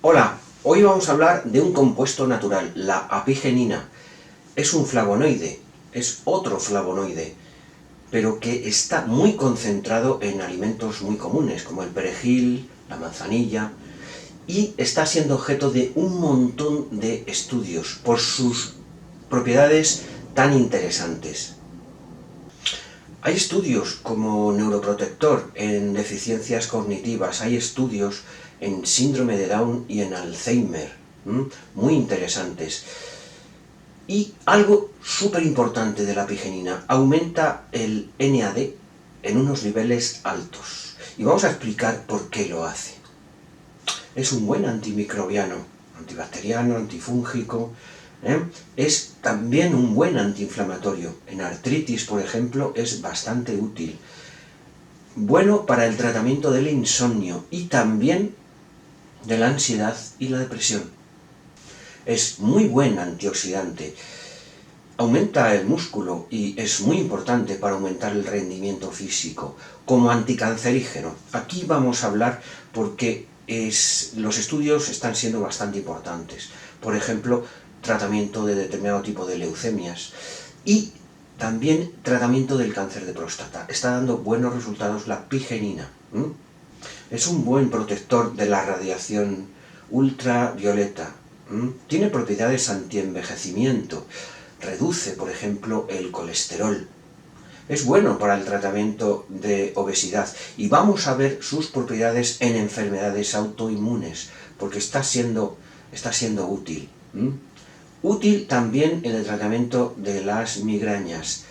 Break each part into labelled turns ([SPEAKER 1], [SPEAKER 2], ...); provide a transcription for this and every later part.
[SPEAKER 1] Hola, hoy vamos a hablar de un compuesto natural, la apigenina. Es un flavonoide, es otro flavonoide, pero que está muy concentrado en alimentos muy comunes, como el perejil, la manzanilla, y está siendo objeto de un montón de estudios por sus propiedades tan interesantes. Hay estudios como neuroprotector en deficiencias cognitivas, hay estudios en síndrome de Down y en Alzheimer, muy interesantes. Y algo súper importante de la apigenina, aumenta el NAD en unos niveles altos. Y vamos a explicar por qué lo hace. Es un buen antimicrobiano, antibacteriano, antifúngico. Es también un buen antiinflamatorio. En artritis, por ejemplo, es bastante útil. Bueno para el tratamiento del insomnio y también de la ansiedad y la depresión. Es muy buen antioxidante. Aumenta el músculo y es muy importante para aumentar el rendimiento físico. Como anticancerígeno. Aquí vamos a hablar porque los estudios están siendo bastante importantes. Por ejemplo, tratamiento de determinado tipo de leucemias y también tratamiento del cáncer de próstata. Está dando buenos resultados la apigenina. Es un buen protector de la radiación ultravioleta. Tiene propiedades antienvejecimiento. Reduce, por ejemplo, el colesterol. Es bueno para el tratamiento de obesidad y vamos a ver sus propiedades en enfermedades autoinmunes, porque está siendo útil. Útil también en el tratamiento de las migrañas,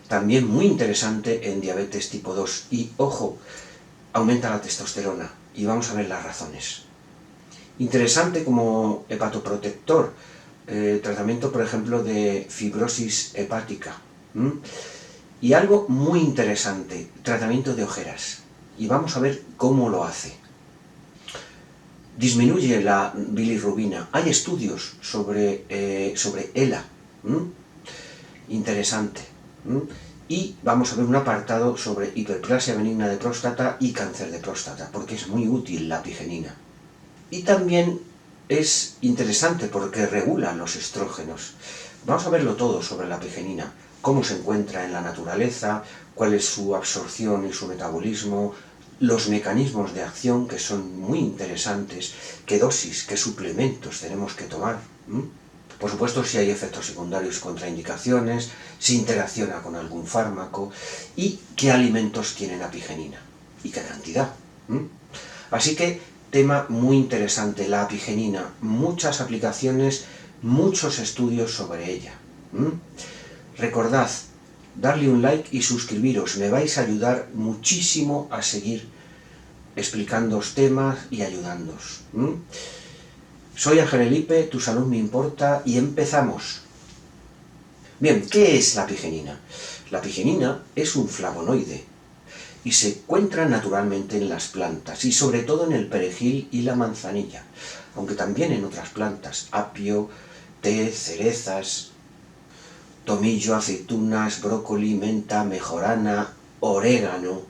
[SPEAKER 1] también muy interesante en diabetes tipo 2 y, ojo, aumenta la testosterona y vamos a ver las razones. Interesante como hepatoprotector, tratamiento por ejemplo de fibrosis hepática. Y algo muy interesante, tratamiento de ojeras. Y vamos a ver cómo lo hace. Disminuye la bilirrubina. Hay estudios sobre ELA. Interesante. Y vamos a ver un apartado sobre hiperplasia benigna de próstata y cáncer de próstata, porque es muy útil la apigenina. Y también es interesante porque regula los estrógenos. Vamos a verlo todo sobre la apigenina, cómo se encuentra en la naturaleza, cuál es su absorción y su metabolismo, los mecanismos de acción que son muy interesantes, qué dosis, qué suplementos tenemos que tomar. Por supuesto, si hay efectos secundarios, contraindicaciones, si interacciona con algún fármaco y qué alimentos tienen apigenina y qué cantidad. Así que tema muy interesante, la apigenina, muchas aplicaciones, muchos estudios sobre ella. Recordad, darle un like y suscribiros, me vais a ayudar muchísimo a seguir explicándoos temas y ayudándoos. Soy Ángel Elipe, tu salud me importa y empezamos. Bien, ¿qué es la apigenina? La apigenina es un flavonoide y se encuentra naturalmente en las plantas y sobre todo en el perejil y la manzanilla, aunque también en otras plantas, apio, té, cerezas, tomillo, aceitunas, brócoli, menta, mejorana, orégano,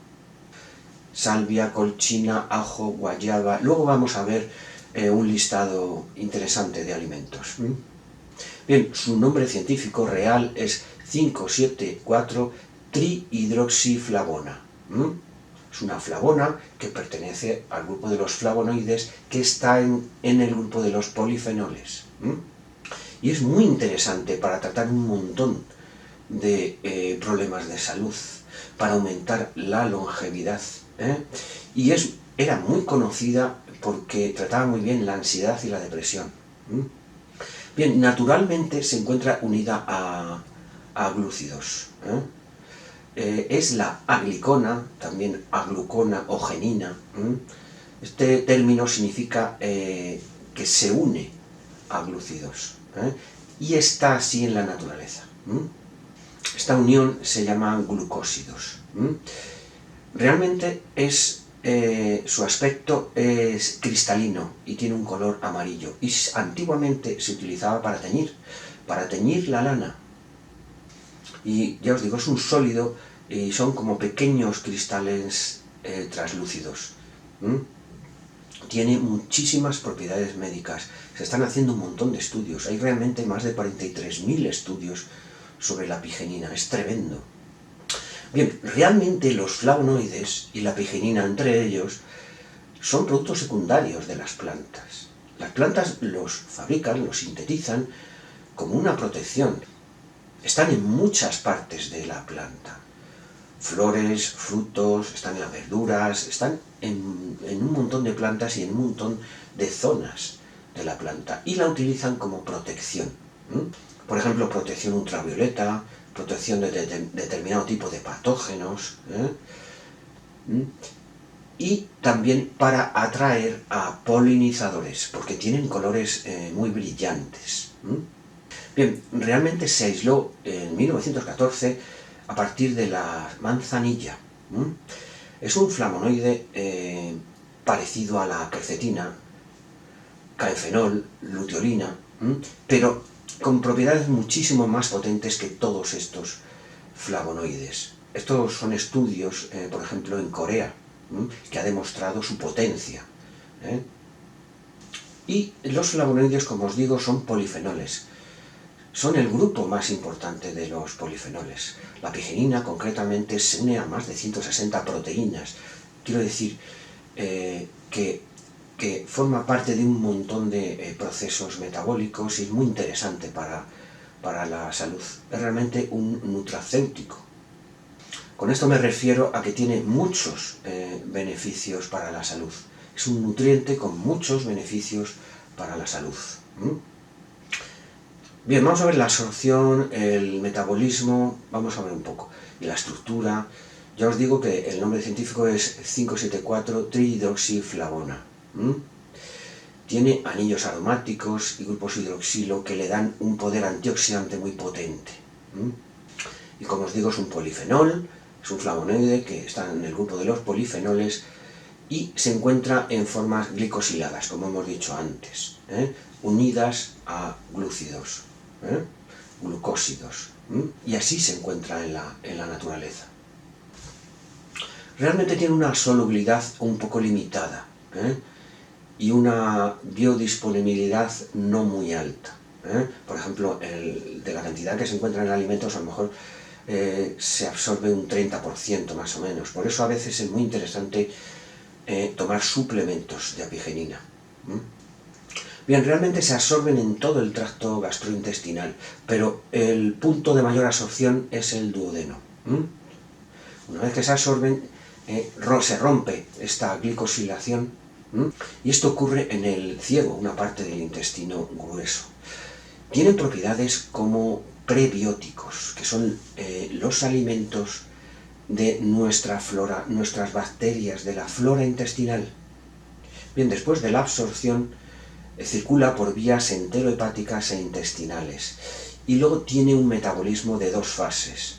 [SPEAKER 1] salvia, colchina, ajo, guayaba. Luego vamos a ver un listado interesante de alimentos. Bien, su nombre científico real es 5,7,4-trihidroxiflavona. Es una flavona que pertenece al grupo de los flavonoides que está en el grupo de los polifenoles. Y es muy interesante para tratar un montón de problemas de salud, para aumentar la longevidad. Y era muy conocida porque trataba muy bien la ansiedad y la depresión. Bien, naturalmente se encuentra unida a glúcidos. Es la aglicona, también aglucona o genina. Este término significa que se une a glúcidos. Y está así en la naturaleza. Esta unión se llama glucósidos. Realmente su aspecto es cristalino y tiene un color amarillo. Y antiguamente se utilizaba para teñir la lana. Y ya os digo, es un sólido y son como pequeños cristales translúcidos. tiene muchísimas propiedades médicas. Se están haciendo un montón de estudios. Hay realmente más de 43.000 estudios sobre la apigenina. Es tremendo. Bien, realmente los flavonoides y la apigenina entre ellos son productos secundarios de las plantas. Las plantas los fabrican, los sintetizan como una protección. Están en muchas partes de la planta. Flores, frutos, están en las verduras, están en un montón de plantas y en un montón de zonas de la planta. Y la utilizan como protección. Por ejemplo, protección ultravioleta, protección de determinado tipo de patógenos. Y también para atraer a polinizadores, porque tienen colores muy brillantes. Bien, realmente se aisló en 1914 a partir de la manzanilla. Es un flavonoide parecido a la quercetina, caenfenol, luteolina, pero con propiedades muchísimo más potentes que todos estos flavonoides. Estos son estudios, por ejemplo, en Corea, que ha demostrado su potencia. Y los flavonoides, como os digo, son polifenoles. Son el grupo más importante de los polifenoles. La apigenina, concretamente, se une a más de 160 proteínas. Quiero decir que forma parte de un montón de procesos metabólicos y es muy interesante para la salud. Es realmente un nutracéutico. Con esto me refiero a que tiene muchos beneficios para la salud. Es un nutriente con muchos beneficios para la salud. Bien, vamos a ver la absorción, el metabolismo, vamos a ver un poco. Y la estructura. Ya os digo que el nombre científico es 5,7,4-trihidroxiflavona. Tiene anillos aromáticos y grupos hidroxilo que le dan un poder antioxidante muy potente. Y como os digo, es un polifenol, es un flavonoide que está en el grupo de los polifenoles y se encuentra en formas glicosiladas, como hemos dicho antes, unidas a glúcidos, glucósidos, y así se encuentra en la naturaleza. Realmente tiene una solubilidad un poco limitada y una biodisponibilidad no muy alta. Por ejemplo, de la cantidad que se encuentra en alimentos, a lo mejor se absorbe un 30% más o menos. Por eso a veces es muy interesante tomar suplementos de apigenina. Bien, realmente se absorben en todo el tracto gastrointestinal, pero el punto de mayor absorción es el duodeno. Una vez que se absorben, se rompe esta glicosilación y esto ocurre en el ciego, una parte del intestino grueso. Tienen propiedades como prebióticos, que son los alimentos de nuestra flora, nuestras bacterias, de la flora intestinal. Bien, después de la absorción circula por vías enterohepáticas e intestinales y luego tiene un metabolismo de 2 fases.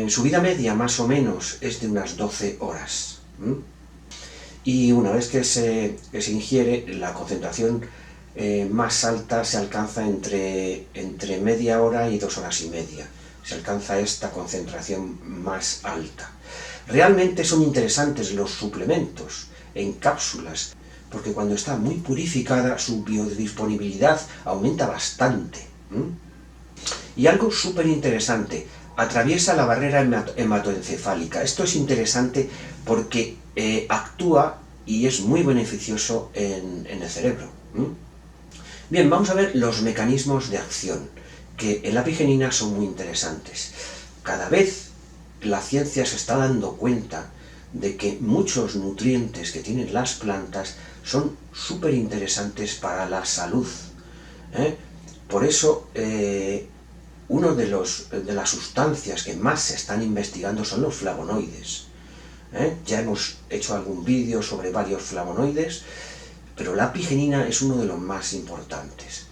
[SPEAKER 1] Su vida media más o menos es de unas 12 horas. Y una vez que se ingiere, la concentración más alta se alcanza entre media hora y 2 horas y media. Se alcanza esta concentración más alta. Realmente son interesantes los suplementos en cápsulas, porque cuando está muy purificada su biodisponibilidad aumenta bastante. Y algo súper interesante, atraviesa la barrera hematoencefálica. Esto es interesante porque actúa y es muy beneficioso en el cerebro. Bien, vamos a ver los mecanismos de acción, que en la apigenina son muy interesantes. Cada vez la ciencia se está dando cuenta de que muchos nutrientes que tienen las plantas son súper interesantes para la salud. Por eso, una de las sustancias que más se están investigando son los flavonoides. Ya hemos hecho algún vídeo sobre varios flavonoides, pero la apigenina es uno de los más importantes.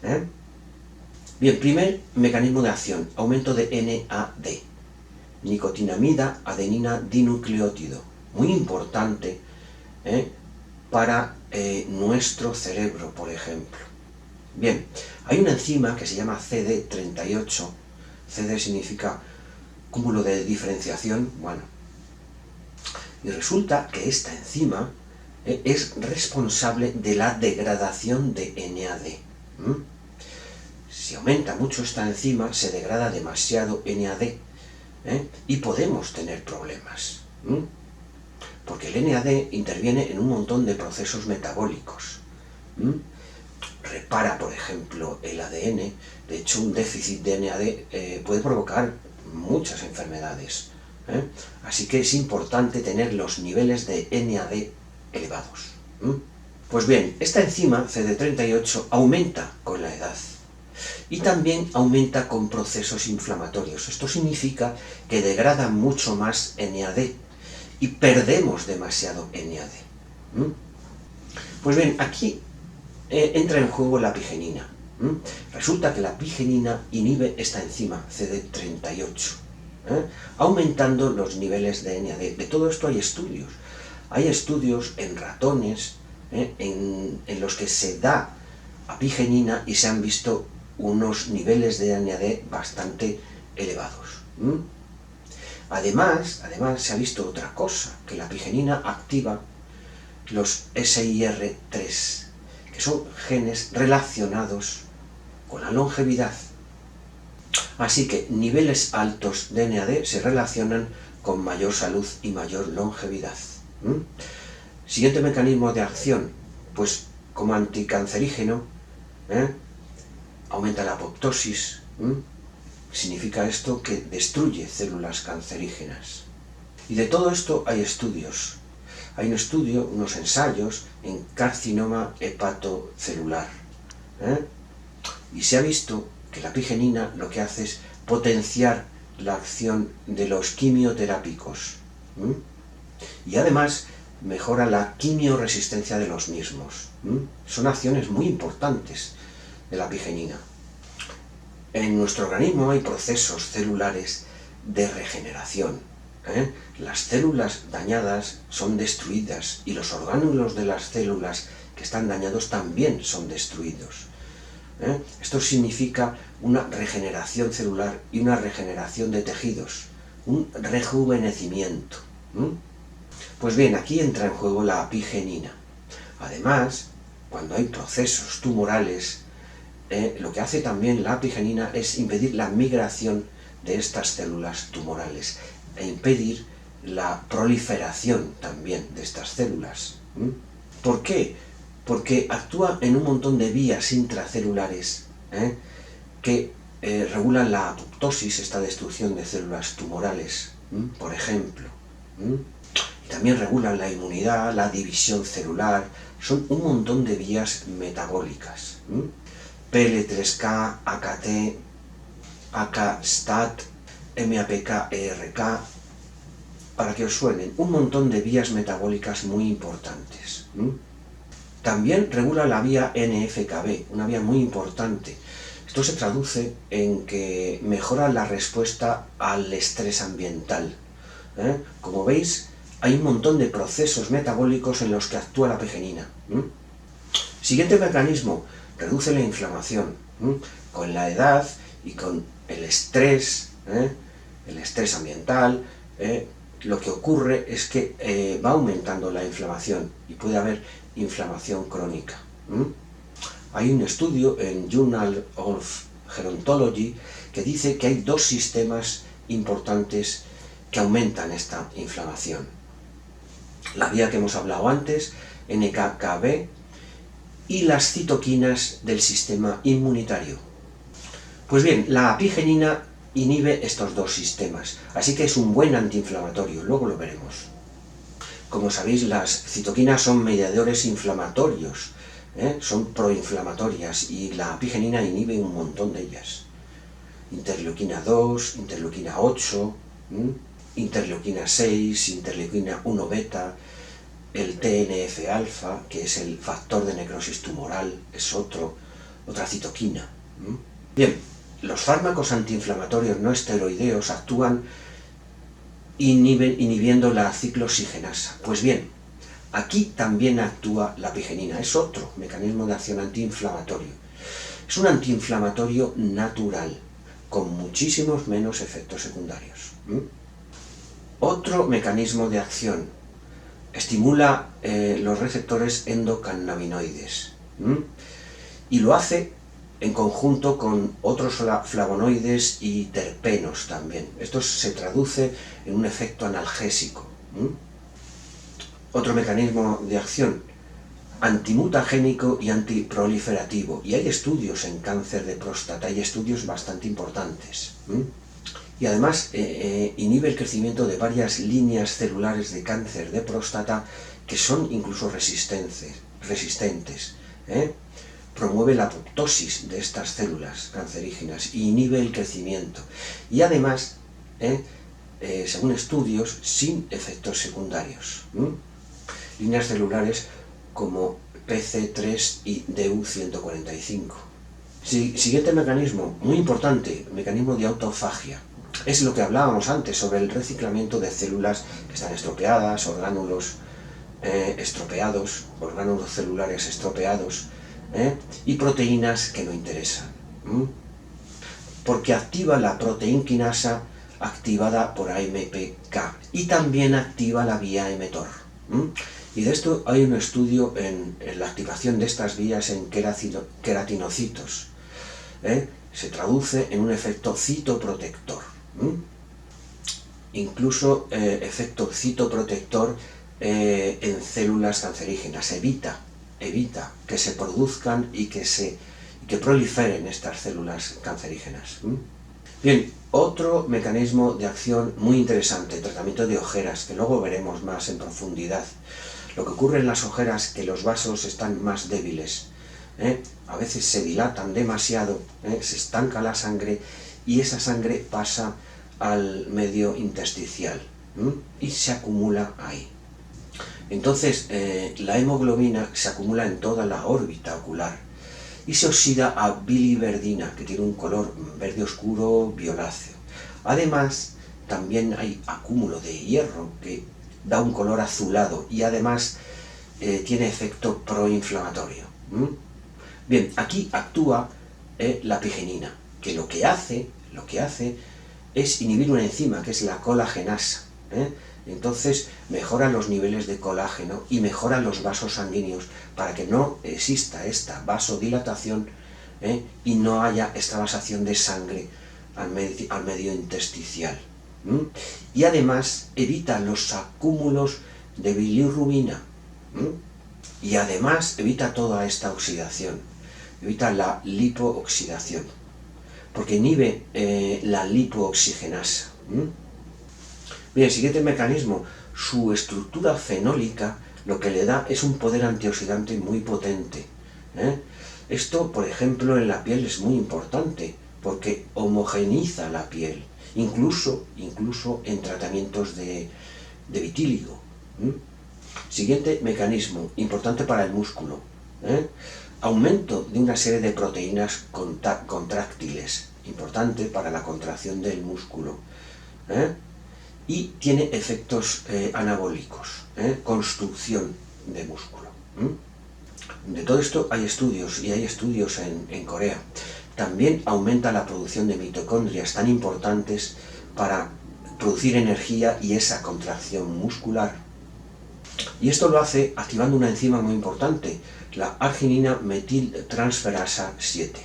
[SPEAKER 1] Bien, primer mecanismo de acción, aumento de NAD, nicotinamida adenina dinucleótido, muy importante para nuestro cerebro, por ejemplo. Bien, hay una enzima que se llama CD38, CD significa cúmulo de diferenciación, y resulta que esta enzima es responsable de la degradación de NAD. Si aumenta mucho esta enzima, se degrada demasiado NAD, y podemos tener problemas, porque el NAD interviene en un montón de procesos metabólicos. Repara, por ejemplo, el ADN. De hecho, un déficit de NAD puede provocar muchas enfermedades. Así que es importante tener los niveles de NAD elevados. Pues bien, esta enzima CD38 aumenta con la edad y también aumenta con procesos inflamatorios. Esto significa que degrada mucho más NAD y perdemos demasiado NAD. Pues bien, aquí entra en juego la apigenina. Resulta que la apigenina inhibe esta enzima CD38, aumentando los niveles de NAD. De todo esto hay estudios. Hay estudios en ratones en los que se da apigenina y se han visto unos niveles de NAD bastante elevados. Además, se ha visto otra cosa, que la apigenina activa los SIR3, que son genes relacionados con la longevidad. Así que niveles altos de NAD se relacionan con mayor salud y mayor longevidad. Siguiente mecanismo de acción, pues como anticancerígeno, aumenta la apoptosis. Significa esto que destruye células cancerígenas. Y de todo esto hay estudios. Hay un estudio, unos ensayos en carcinoma hepatocelular. Y se ha visto que la apigenina lo que hace es potenciar la acción de los quimioterápicos. Y además mejora la quimioresistencia de los mismos. Son acciones muy importantes de la apigenina. En nuestro organismo hay procesos celulares de regeneración. Las células dañadas son destruidas y los orgánulos de las células que están dañados también son destruidos. Esto significa una regeneración celular y una regeneración de tejidos, un rejuvenecimiento. Pues bien, aquí entra en juego la apigenina. Además, cuando hay procesos tumorales, lo que hace también la apigenina es impedir la migración de estas células tumorales e impedir la proliferación también de estas células. ¿Por qué? Porque actúa en un montón de vías intracelulares que regulan la apoptosis, esta destrucción de células tumorales, por ejemplo. Y también regulan la inmunidad, la división celular. Son un montón de vías metabólicas. PL3K, AKT, AK-STAT, MAPK-ERK, para que os suenen, un montón de vías metabólicas muy importantes. También regula la vía NF-κB, una vía muy importante. Esto se traduce en que mejora la respuesta al estrés ambiental. Como veis, hay un montón de procesos metabólicos en los que actúa la apigenina. Siguiente mecanismo, reduce la inflamación. Con la edad y con el estrés ambiental, lo que ocurre es que va aumentando la inflamación y puede haber inflamación crónica. Hay un estudio en Journal of Gerontology que dice que hay dos sistemas importantes que aumentan esta inflamación. La vía que hemos hablado antes, NK-κB, y las citoquinas del sistema inmunitario. Pues bien, la apigenina inhibe estos dos sistemas, así que es un buen antiinflamatorio, luego lo veremos. Como sabéis, las citoquinas son mediadores inflamatorios, son proinflamatorias, y la apigenina inhibe un montón de ellas. Interleuquina 2, interleuquina 8, interleuquina 6, interleuquina 1 beta, el TNF-alfa, que es el factor de necrosis tumoral, es otra citoquina. Bien, los fármacos antiinflamatorios no esteroideos actúan inhibiendo la ciclooxigenasa. Pues bien, aquí también actúa la apigenina, es otro mecanismo de acción antiinflamatorio. Es un antiinflamatorio natural, con muchísimos menos efectos secundarios. Otro mecanismo de acción, estimula los receptores endocannabinoides. Y lo hace en conjunto con otros flavonoides y terpenos también. Esto se traduce en un efecto analgésico. Otro mecanismo de acción, antimutagénico y antiproliferativo. Y hay estudios en cáncer de próstata, hay estudios bastante importantes. Y además inhibe el crecimiento de varias líneas celulares de cáncer de próstata que son incluso resistentes. Promueve la apoptosis de estas células cancerígenas y inhibe el crecimiento. Y además, según estudios, sin efectos secundarios. Líneas celulares como PC3 y DU145. Siguiente mecanismo, muy importante, mecanismo de autofagia. Es lo que hablábamos antes sobre el reciclamiento de células que están estropeadas, orgánulos estropeados, orgánulos celulares estropeados, y proteínas que no interesan. Porque activa la proteínquinasa activada por AMPK y también activa la vía mTOR. Y de esto hay un estudio en la activación de estas vías en queratinocitos. Se traduce en un efecto citoprotector. Incluso efecto citoprotector en células cancerígenas. Evita que se produzcan y que proliferen estas células cancerígenas. Bien, otro mecanismo de acción muy interesante, el tratamiento de ojeras, que luego veremos más en profundidad. Lo que ocurre en las ojeras es que los vasos están más débiles, a veces se dilatan demasiado, se estanca la sangre y esa sangre pasa al medio intersticial y se acumula ahí. Entonces la hemoglobina se acumula en toda la órbita ocular y se oxida a biliverdina, que tiene un color verde oscuro violáceo. Además, también hay acúmulo de hierro que da un color azulado y además tiene efecto proinflamatorio. Bien, aquí actúa la apigenina, que lo que hace es inhibir una enzima, que es la colagenasa. Entonces mejora los niveles de colágeno y mejora los vasos sanguíneos para que no exista esta vasodilatación y no haya esta vasación de sangre al medio intersticial. Y además evita los acúmulos de bilirrubina y además evita toda esta oxidación, evita la lipooxidación, porque inhibe la lipooxigenasa. Bien, siguiente mecanismo, su estructura fenólica lo que le da es un poder antioxidante muy potente. Esto, por ejemplo, en la piel es muy importante porque homogeneiza la piel, incluso en tratamientos de vitíligo. Siguiente mecanismo, importante para el músculo. Aumento de una serie de proteínas contráctiles, importante para la contracción del músculo. Y tiene efectos anabólicos, construcción de músculo. De todo esto hay estudios, y hay estudios en Corea. También aumenta la producción de mitocondrias tan importantes para producir energía y esa contracción muscular. Y esto lo hace activando una enzima muy importante, la arginina metiltransferasa 7.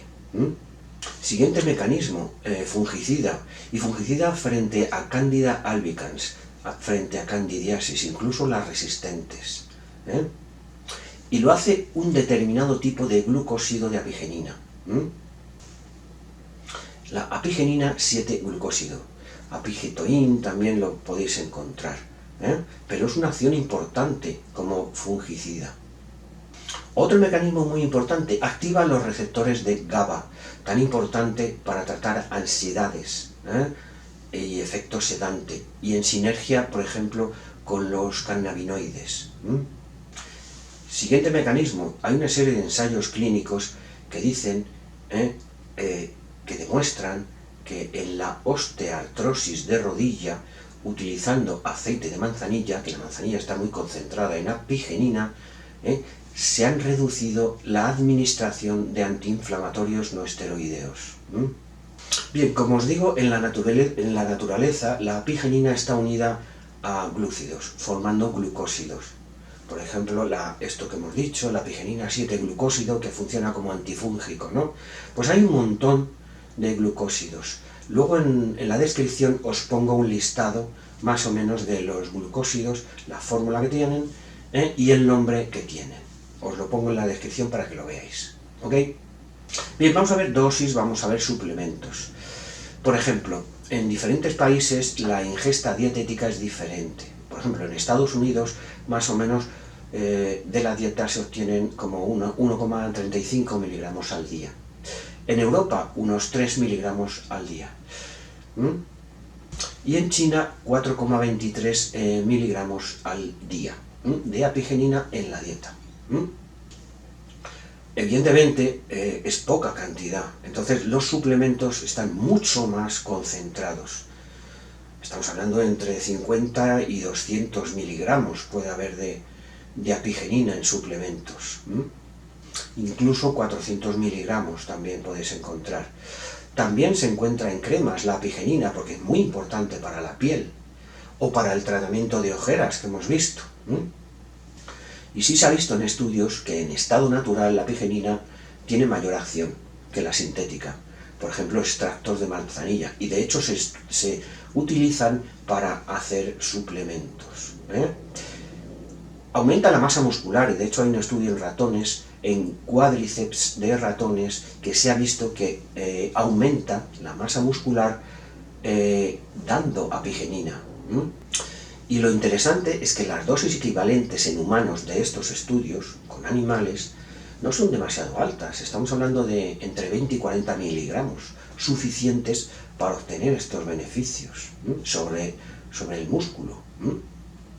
[SPEAKER 1] Siguiente mecanismo, fungicida, y fungicida frente a Candida albicans, frente a candidiasis, incluso las resistentes. Y lo hace un determinado tipo de glucósido de apigenina. La apigenina 7-glucósido. Apigetoin también lo podéis encontrar, pero es una acción importante como fungicida. Otro mecanismo muy importante, activa los receptores de GABA, tan importante para tratar ansiedades y efecto sedante, y en sinergia, por ejemplo, con los cannabinoides. Siguiente mecanismo, hay una serie de ensayos clínicos que dicen, que demuestran que en la osteoartrosis de rodilla, utilizando aceite de manzanilla, que la manzanilla está muy concentrada en apigenina, se han reducido la administración de antiinflamatorios no esteroideos. Bien, como os digo, en la naturaleza la apigenina está unida a glúcidos, formando glucósidos. Por ejemplo, esto que hemos dicho, la apigenina 7-glucósido, que funciona como antifúngico, ¿no? Pues hay un montón de glucósidos. Luego en la descripción os pongo un listado más o menos de los glucósidos, la fórmula que tienen y el nombre que tienen. Os lo pongo en la descripción para que lo veáis. ¿Ok? Bien, vamos a ver dosis, vamos a ver suplementos. Por ejemplo, en diferentes países la ingesta dietética es diferente. Por ejemplo, en Estados Unidos, más o menos, de la dieta se obtienen como 1,35 miligramos al día. En Europa, unos 3 miligramos al día. Y en China, 4,23 miligramos al día de apigenina en la dieta. Evidentemente es poca cantidad, entonces los suplementos están mucho más concentrados. Estamos hablando de entre 50 y 200 miligramos puede haber de apigenina en suplementos. Incluso 400 miligramos también podéis encontrar. También se encuentra en cremas la apigenina porque es muy importante para la piel o para el tratamiento de ojeras que hemos visto. Y sí se ha visto en estudios que en estado natural la apigenina tiene mayor acción que la sintética. Por ejemplo, extractos de manzanilla. Y de hecho se utilizan para hacer suplementos. Aumenta la masa muscular y de hecho hay un estudio en ratones, en cuádriceps de ratones, que se ha visto que aumenta la masa muscular dando apigenina. Y lo interesante es que las dosis equivalentes en humanos de estos estudios, con animales, no son demasiado altas. Estamos hablando de entre 20 y 40 miligramos, suficientes para obtener estos beneficios sobre el músculo.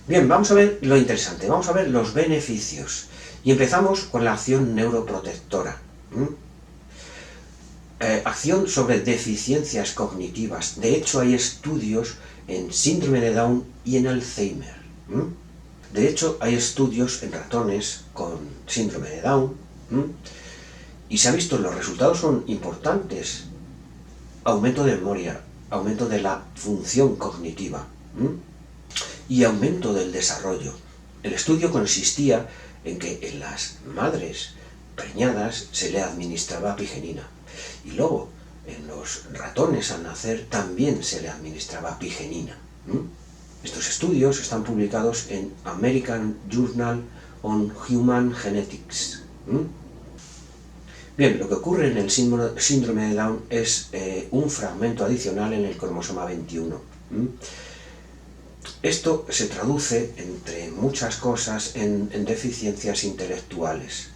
[SPEAKER 1] Bien, vamos a ver lo interesante, vamos a ver los beneficios. Y empezamos con la acción neuroprotectora. Acción sobre deficiencias cognitivas. De hecho, hay estudios en síndrome de Down y en Alzheimer. De hecho, hay estudios en ratones con síndrome de Down y se ha visto, los resultados son importantes. Aumento de memoria, aumento de la función cognitiva y aumento del desarrollo. El estudio consistía en que en las madres preñadas se le administraba apigenina y luego en los ratones al nacer también se le administraba apigenina. Estos estudios están publicados en American Journal on Human Genetics. Bien, lo que ocurre en el síndrome de Down es un fragmento adicional en el cromosoma 21. Esto se traduce, entre muchas cosas, en deficiencias intelectuales.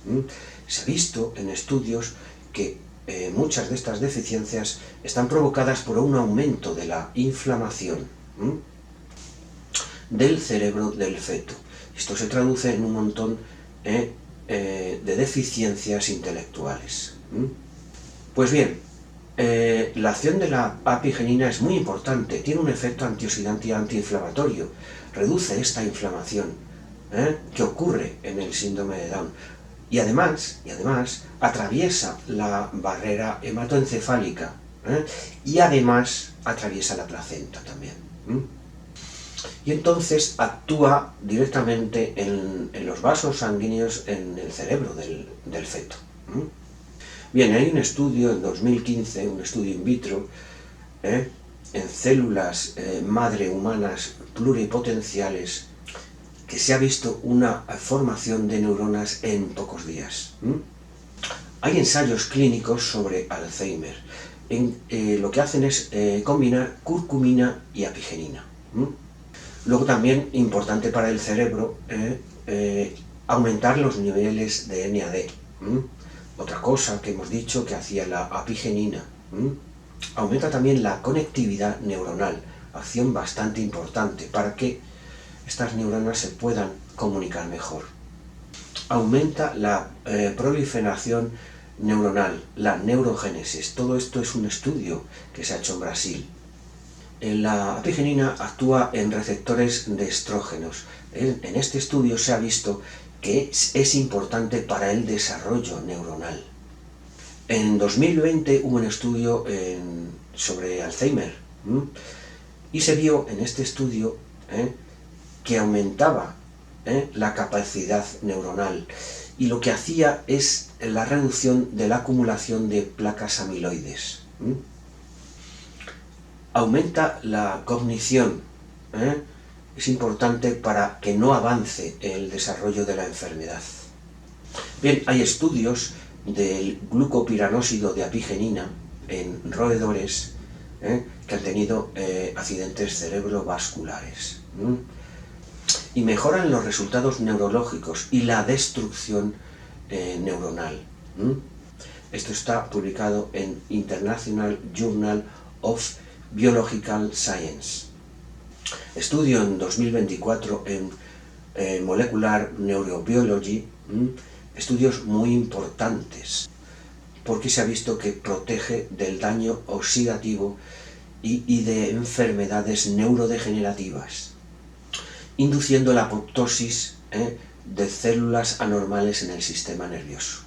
[SPEAKER 1] Se ha visto en estudios que muchas de estas deficiencias están provocadas por un aumento de la inflamación del cerebro del feto. Esto se traduce en un montón de deficiencias intelectuales. Pues bien, la acción de la apigenina es muy importante, tiene un efecto antioxidante y antiinflamatorio, reduce esta inflamación que ocurre en el síndrome de Down. Y además atraviesa la barrera hematoencefálica y además atraviesa la placenta también. Y entonces actúa directamente en los vasos sanguíneos en el cerebro del feto. Bien, hay un estudio en 2015, un estudio in vitro, en células madre humanas pluripotenciales, que se ha visto una formación de neuronas en pocos días. Hay ensayos clínicos sobre Alzheimer. Lo que hacen es combinar curcumina y apigenina. Luego también, importante para el cerebro, aumentar los niveles de NAD. Otra cosa que hemos dicho que hacía la apigenina. Aumenta también la conectividad neuronal, acción bastante importante para que estas neuronas se puedan comunicar mejor. Aumenta la proliferación neuronal, la neurogénesis. Todo esto es un estudio que se ha hecho en Brasil. La apigenina actúa en receptores de estrógenos. En este estudio se ha visto que es importante para el desarrollo neuronal. En 2020 hubo un estudio sobre Alzheimer y se vio en este estudio que aumentaba la capacidad neuronal, y lo que hacía es la reducción de la acumulación de placas amiloides. Aumenta la cognición, es importante para que no avance el desarrollo de la enfermedad. Bien, hay estudios del glucopiranósido de apigenina en roedores que han tenido accidentes cerebrovasculares y mejoran los resultados neurológicos y la destrucción neuronal. Esto está publicado en International Journal of Biological Science. Estudio en 2024 en Molecular Neurobiology, estudios muy importantes, porque se ha visto que protege del daño oxidativo y de enfermedades neurodegenerativas, induciendo la apoptosis de células anormales en el sistema nervioso.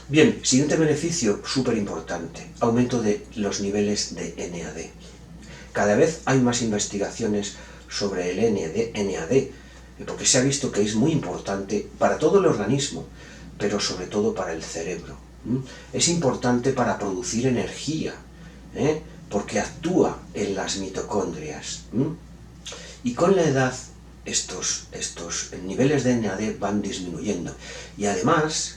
[SPEAKER 1] Bien, siguiente beneficio súper importante, aumento de los niveles de NAD. Cada vez hay más investigaciones sobre el NAD, porque se ha visto que es muy importante para todo el organismo, pero sobre todo para el cerebro. Es importante para producir energía, porque actúa en las mitocondrias. Y con la edad estos niveles de NAD van disminuyendo. Y además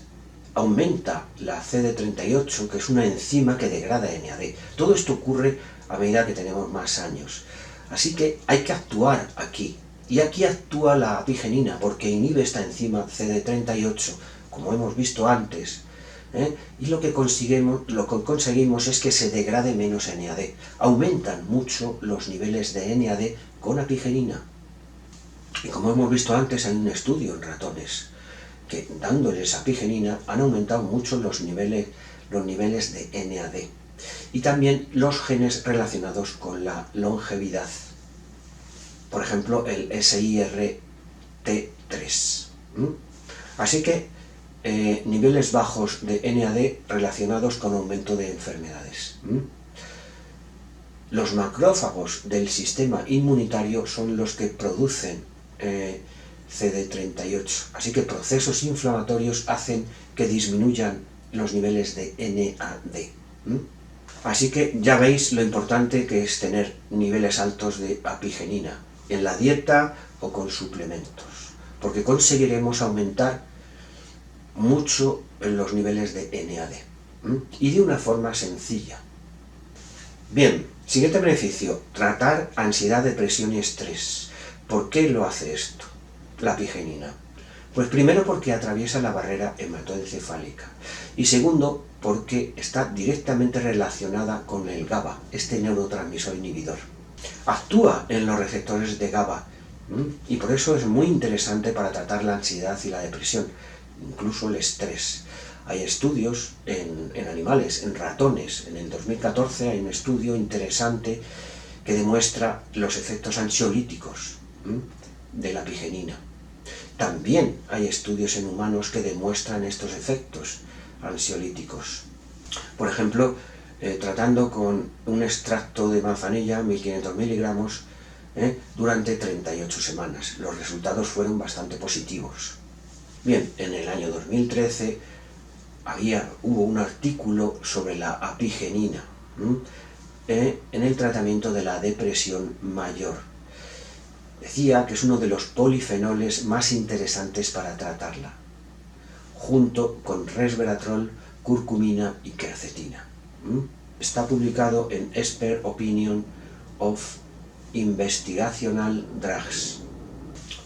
[SPEAKER 1] aumenta la CD38, que es una enzima que degrada NAD. Todo esto ocurre a medida que tenemos más años. Así que hay que actuar aquí. Y aquí actúa la apigenina, porque inhibe esta enzima CD38, como hemos visto antes, y lo que conseguimos es que se degrade menos NAD. Aumentan mucho los niveles de NAD con apigenina. Y como hemos visto antes, hay un estudio en ratones que dándoles apigenina han aumentado mucho los niveles de NAD. Y también los genes relacionados con la longevidad. Por ejemplo, el SIRT3. Así que niveles bajos de NAD relacionados con aumento de enfermedades. Los macrófagos del sistema inmunitario son los que producen CD38. Así que procesos inflamatorios hacen que disminuyan los niveles de NAD. Así que ya veis lo importante que es tener niveles altos de apigenina en la dieta o con suplementos, porque conseguiremos aumentar mucho los niveles de NAD y de una forma sencilla. Bien, siguiente beneficio, tratar ansiedad, depresión y estrés. ¿Por qué lo hace esto, la apigenina? Pues primero porque atraviesa la barrera hematoencefálica y segundo porque está directamente relacionada con el GABA, este neurotransmisor inhibidor. Actúa en los receptores de GABA y por eso es muy interesante para tratar la ansiedad y la depresión, incluso el estrés. Hay estudios en animales, en ratones. En el 2014 hay un estudio interesante que demuestra los efectos ansiolíticos de la apigenina. También hay estudios en humanos que demuestran estos efectos ansiolíticos. Por ejemplo, tratando con un extracto de manzanilla, 1500 miligramos, durante 38 semanas. Los resultados fueron bastante positivos. Bien, en el año 2013 hubo un artículo sobre la apigenina en el tratamiento de la depresión mayor. Decía que es uno de los polifenoles más interesantes para tratarla, junto con resveratrol, curcumina y quercetina. Está publicado en Expert Opinion of Investigational Drugs.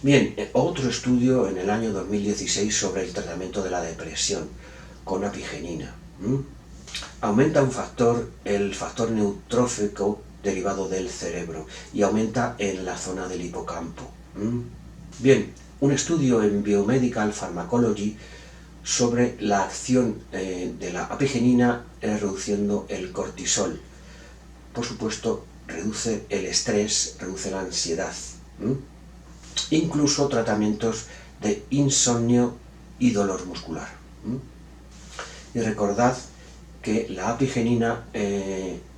[SPEAKER 1] Bien, otro estudio en el año 2016 sobre el tratamiento de la depresión con apigenina. Aumenta el factor neutrófico derivado del cerebro y aumenta en la zona del hipocampo. Bien, un estudio en Biomedical Pharmacology sobre la acción de la apigenina reduciendo el cortisol. Por supuesto, reduce el estrés, reduce la ansiedad. Incluso tratamientos de insomnio y dolor muscular. Y recordad que la apigenina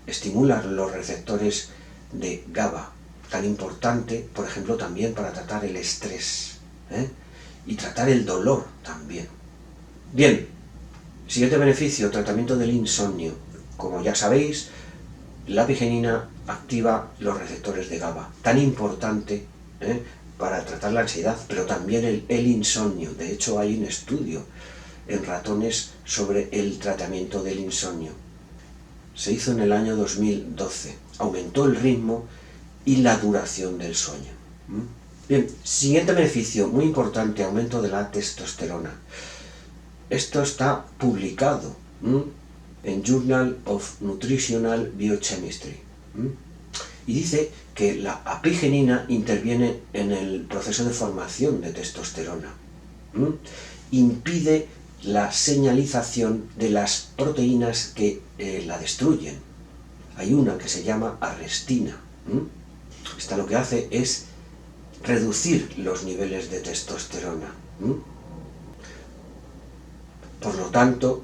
[SPEAKER 1] estimula los receptores de GABA, tan importante, por ejemplo, también para tratar el estrés. ¿eh? Y tratar el dolor también. Bien, siguiente beneficio, tratamiento del insomnio. Como ya sabéis, la apigenina activa los receptores de GABA, tan importante para tratar la ansiedad, pero también el insomnio. De hecho, hay un estudio en ratones sobre el tratamiento del insomnio. Se hizo en el año 2012. Aumentó el ritmo y la duración del sueño. Bien, siguiente beneficio, muy importante, aumento de la testosterona. Esto está publicado en Journal of Nutritional Biochemistry. Y dice que la apigenina interviene en el proceso de formación de testosterona. Impide la señalización de las proteínas que la destruyen. Hay una que se llama arrestina. Esta lo que hace es reducir los niveles de testosterona. Por lo tanto,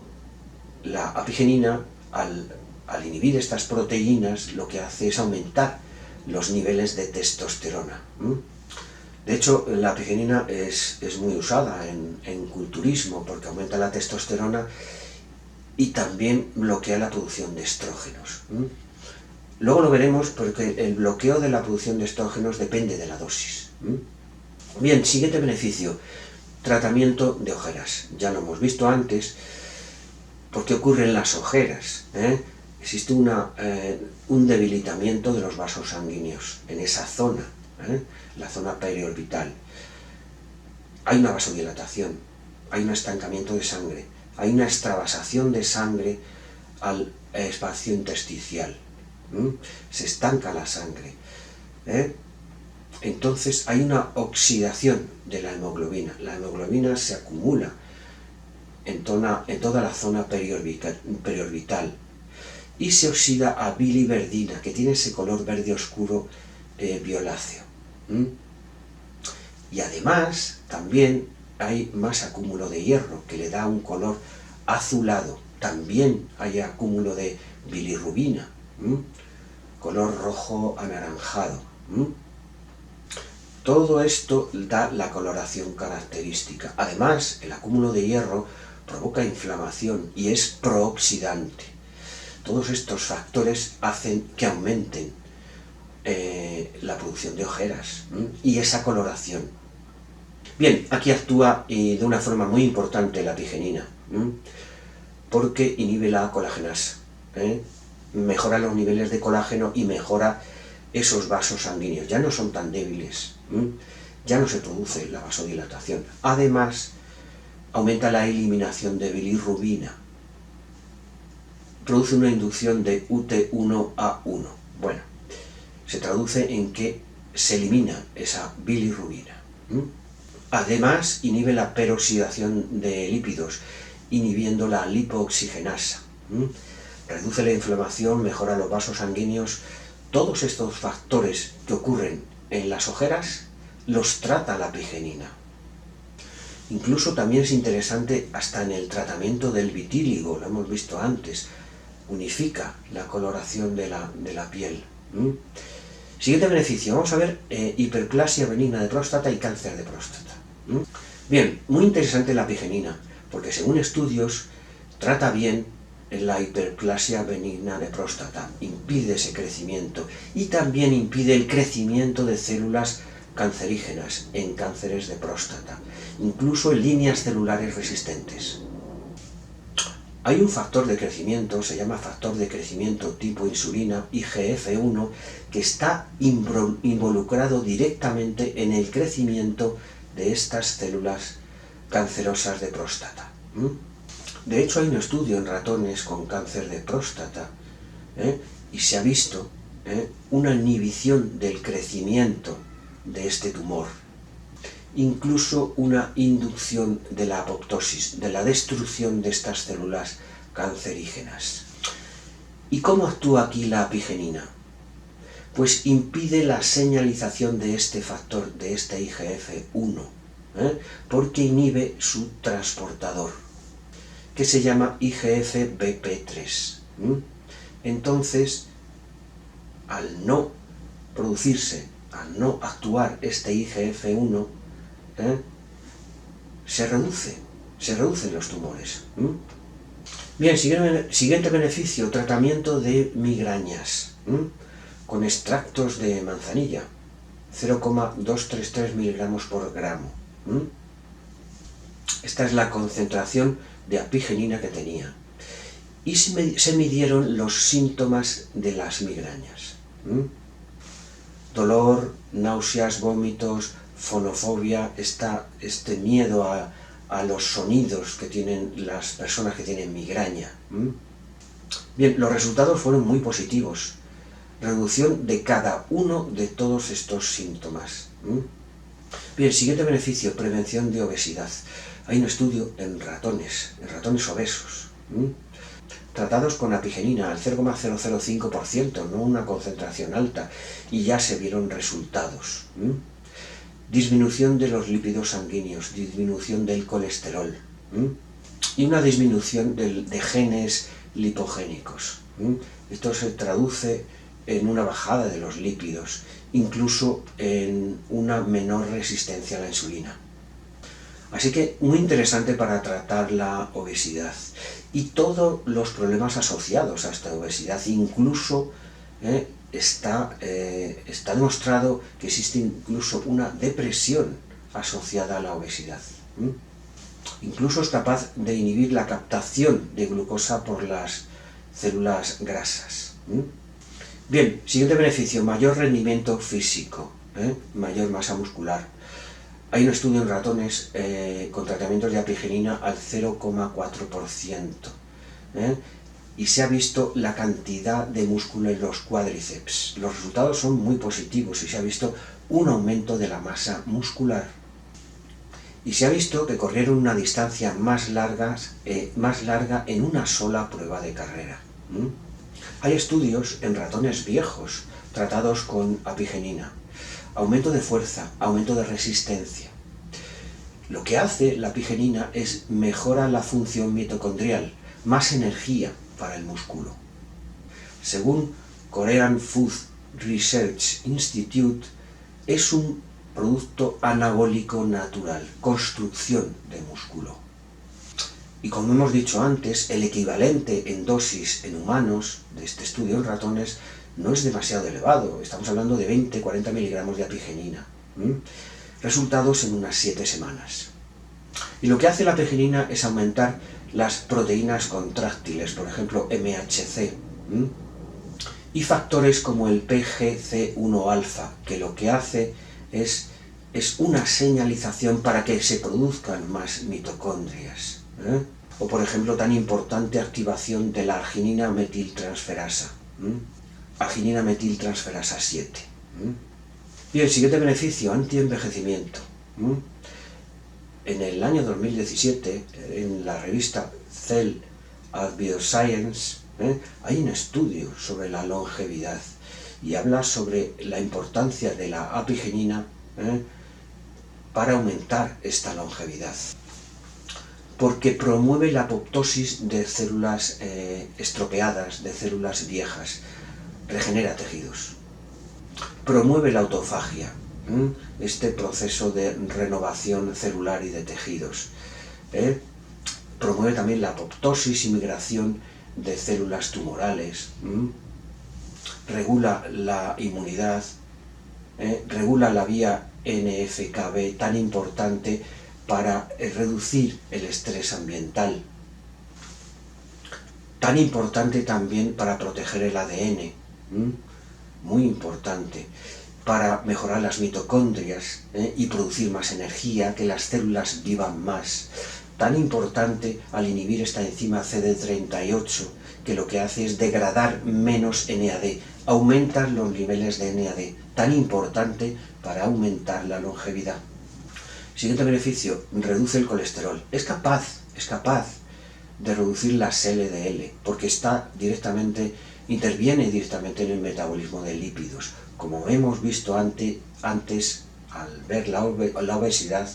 [SPEAKER 1] la apigenina, al inhibir estas proteínas, lo que hace es aumentar los niveles de testosterona. De hecho, la apigenina es muy usada en culturismo porque aumenta la testosterona y también bloquea la producción de estrógenos. Luego lo veremos porque el bloqueo de la producción de estrógenos depende de la dosis. Bien, siguiente beneficio, tratamiento de ojeras. Ya lo hemos visto antes. ¿Por qué ocurren las ojeras? Existe un debilitamiento de los vasos sanguíneos en esa zona, la zona periorbital. Hay una vasodilatación, hay un estancamiento de sangre, hay una extravasación de sangre al espacio intersticial. Se estanca la sangre. Entonces hay una oxidación de la hemoglobina. La hemoglobina se acumula en toda la zona periorbital y se oxida a biliverdina, que tiene ese color verde oscuro violáceo. Y además también hay más acúmulo de hierro, que le da un color azulado. También hay acúmulo de bilirrubina, color rojo anaranjado. Todo esto da la coloración característica. Además, el acúmulo de hierro provoca inflamación y es prooxidante. Todos estos factores hacen que aumenten la producción de ojeras y esa coloración. Bien, aquí actúa de una forma muy importante la apigenina, porque inhibe la colagenasa, mejora los niveles de colágeno y mejora esos vasos sanguíneos. Ya no son tan débiles, ya no se produce la vasodilatación. Además, aumenta la eliminación de bilirrubina, produce una inducción de UT1A1. Bueno, se traduce en que se elimina esa bilirrubina. Además, inhibe la peroxidación de lípidos, inhibiendo la lipooxigenasa. Reduce la inflamación, mejora los vasos sanguíneos. Todos estos factores que ocurren en las ojeras los trata la apigenina. Incluso también es interesante hasta en el tratamiento del vitíligo, lo hemos visto antes, unifica la coloración de la piel. Siguiente beneficio, vamos a ver hiperplasia benigna de próstata y cáncer de próstata. Bien, muy interesante la apigenina, porque según estudios trata bien la hiperplasia benigna de próstata, impide ese crecimiento y también impide el crecimiento de células cancerígenas en cánceres de próstata, incluso en líneas celulares resistentes. Hay un factor de crecimiento, se llama factor de crecimiento tipo insulina, IGF-1, que está involucrado directamente en el crecimiento de estas células cancerosas de próstata. De hecho, hay un estudio en ratones con cáncer de próstata y se ha visto una inhibición del crecimiento de este tumor, incluso una inducción de la apoptosis, de la destrucción de estas células cancerígenas. ¿Y cómo actúa aquí la apigenina? Pues impide la señalización de este factor, de este IGF-1, porque inhibe su transportador, que se llama IGF-BP3. Entonces, al no producirse, al no actuar este IGF-1, se reducen los tumores. Bien, siguiente beneficio, tratamiento de migrañas, con extractos de manzanilla, 0,233 miligramos por gramo. Esta es la concentración de apigenina que tenía. Y se midieron los síntomas de las migrañas. Dolor, náuseas, vómitos, fonofobia, este miedo a los sonidos que tienen las personas que tienen migraña. Bien, los resultados fueron muy positivos. Reducción de cada uno de todos estos síntomas. Bien, siguiente beneficio, prevención de obesidad. Hay un estudio en ratones obesos, tratados con apigenina al 0,005%, no una concentración alta, y ya se vieron resultados. Disminución de los lípidos sanguíneos, disminución del colesterol, y una disminución de genes lipogénicos. Esto se traduce en una bajada de los lípidos, incluso en una menor resistencia a la insulina. Así que muy interesante para tratar la obesidad y todos los problemas asociados a esta obesidad. Incluso está demostrado que existe incluso una depresión asociada a la obesidad. Incluso es capaz de inhibir la captación de glucosa por las células grasas. Bien, siguiente beneficio, mayor rendimiento físico, mayor masa muscular. Hay un estudio en ratones con tratamientos de apigenina al 0,4%, y se ha visto la cantidad de músculo en los cuádriceps. Los resultados son muy positivos y se ha visto un aumento de la masa muscular. Y se ha visto que corrieron una distancia más larga en una sola prueba de carrera. Hay estudios en ratones viejos tratados con apigenina. Aumento de fuerza, aumento de resistencia. Lo que hace la apigenina es mejora la función mitocondrial, más energía para el músculo. Según Korean Food Research Institute, es un producto anabólico natural, construcción de músculo. Y como hemos dicho antes, el equivalente en dosis en humanos de este estudio en ratones no es demasiado elevado, estamos hablando de 20-40 miligramos de apigenina. Resultados en unas 7 semanas. Y lo que hace la apigenina es aumentar las proteínas contráctiles, por ejemplo MHC, y factores como el PGC1-alfa, que lo que hace es una señalización para que se produzcan más mitocondrias. O por ejemplo, tan importante activación de la arginina metiltransferasa. Arginina metiltransferasa 7. Y el siguiente beneficio, antienvejecimiento. En el año 2017, en la revista Cell and Bioscience, hay un estudio sobre la longevidad y habla sobre la importancia de la apigenina para aumentar esta longevidad. Porque promueve la apoptosis de células estropeadas, de células viejas, regenera tejidos. Promueve la autofagia, este proceso de renovación celular y de tejidos. Promueve también la apoptosis y migración de células tumorales. Regula la inmunidad, regula la vía NF-κB, tan importante para reducir el estrés ambiental. Tan importante también para proteger el ADN, muy importante, para mejorar las mitocondrias y producir más energía, que las células vivan más. Tan importante al inhibir esta enzima CD38, que lo que hace es degradar menos NAD, aumentar los niveles de NAD, tan importante para aumentar la longevidad. Siguiente beneficio, reduce el colesterol. Es capaz de reducir las LDL, porque interviene directamente en el metabolismo de lípidos. Como hemos visto antes, al ver la obesidad,